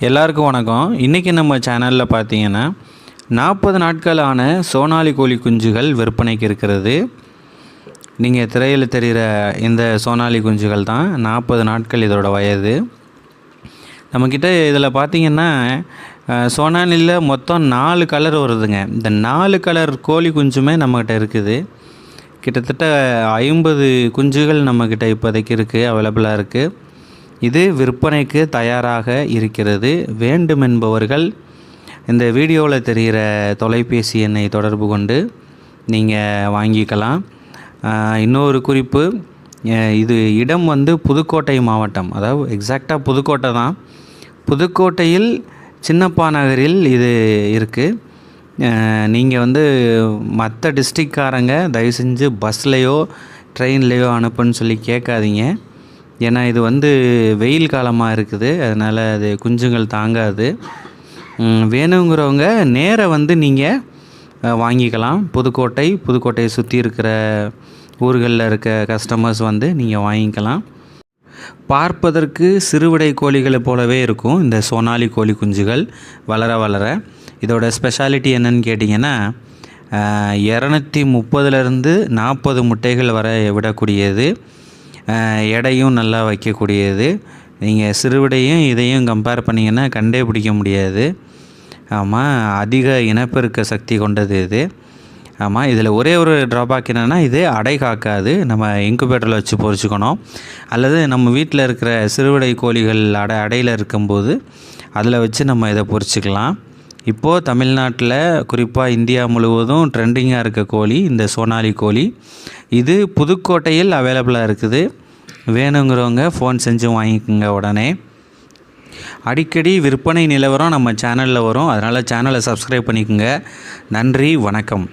எல்லாருக்கும் வணக்கம். இன்றைக்கி நம்ம சேனலில் பார்த்தீங்கன்னா 40 நாட்களான சோனாலி கோழி குஞ்சுகள் விற்பனைக்கு இருக்கிறது. நீங்கள் திரையில் தெரிகிற இந்த சோனாலி குஞ்சுகள் தான் 40 நாட்கள் இதோட வயது. நம்மக்கிட்ட இதில் பார்த்திங்கன்னா சோனாலியில் மொத்தம் 4 கலர் வருதுங்க. இந்த 4 கலர் கோழி குஞ்சுமே நம்மக்கிட்ட இருக்குது. கிட்டத்தட்ட 50 குஞ்சுகள் நம்மக்கிட்ட இப்போதைக்கு இருக்குது, அவைலபிளாக இருக்குது. இது விற்பனைக்கு தயாராக இருக்கிறது. வேண்டுமென்பவர்கள் இந்த வீடியோவில் தெரிகிற தொலைபேசி எண்ணை தொடர்பு கொண்டு நீங்கள் வாங்கிக்கலாம். இன்னொரு குறிப்பு, இது இடம் புதுக்கோட்டை மாவட்டம், அதாவது எக்ஸாக்டாக புதுக்கோட்டை தான். புதுக்கோட்டையில் சின்னப்பா நகரில் இது இருக்குது. நீங்கள் மற்ற டிஸ்ட்ரிக்ட்காரங்க தயவு செஞ்சு பஸ்லேயோ ட்ரெயின்லேயோ அனுப்புன்னு சொல்லி கேட்காதீங்க. ஏன்னா இது வெயில் காலமாக இருக்குது, அதனால் அது குஞ்சுகள் தாங்காது. வேணுங்கிறவங்க நேராக நீங்கள் வாங்கிக்கலாம். புதுக்கோட்டையை சுற்றி இருக்கிற ஊர்களில் இருக்க கஸ்டமர்ஸ் நீங்கள் வாங்கிக்கலாம். பார்ப்பதற்கு சிறுவிடை கோழிகளை போலவே இருக்கும் இந்த சோனாலி கோழி குஞ்சுகள் வளர வளர. இதோட ஸ்பெஷாலிட்டி என்னன்னு கேட்டிங்கன்னா 230லேருந்து 40 முட்டைகள் வர விடக்கூடியது. எடையும் நல்லா வைக்கக்கூடியது. நீங்கள் சிறுவிடையும் இதையும் கம்பேர் பண்ணிங்கன்னா கண்டே பிடிக்க முடியாது. ஆமாம், அதிக இனப்பெருக்க சக்தி கொண்டது இது. ஆமாம், இதில் ஒரே ஒரு ட்ராபேக் என்னென்னா, இது அடை காக்காது. நம்ம இன்குபேட்டரில் வச்சு பொரிச்சுக்கணும். அல்லது நம்ம வீட்டில் இருக்கிற சிறுவிடை கோழிகள் அடையில் இருக்கும்போது அதில் வச்சு நம்ம இதை பொரிச்சுக்கலாம். இப்போது தமிழ்நாட்டில் குறிப்பாக இந்தியா முழுவதும் ட்ரெண்டிங்காக இருக்க கோழி இந்த சோனாலி கோழி. இது புதுக்கோட்டையில் அவைலபிளாக இருக்குது. வேணுங்கிறவங்க ஃபோன் செஞ்சு வாங்கிக்கோங்க உடனே. அடிக்கடி விற்பனை நிலவரம் நம்ம சேனலில் வரும், அதனால் சேனலை சப்ஸ்கிரைப் பண்ணிக்கோங்க. நன்றி, வணக்கம்.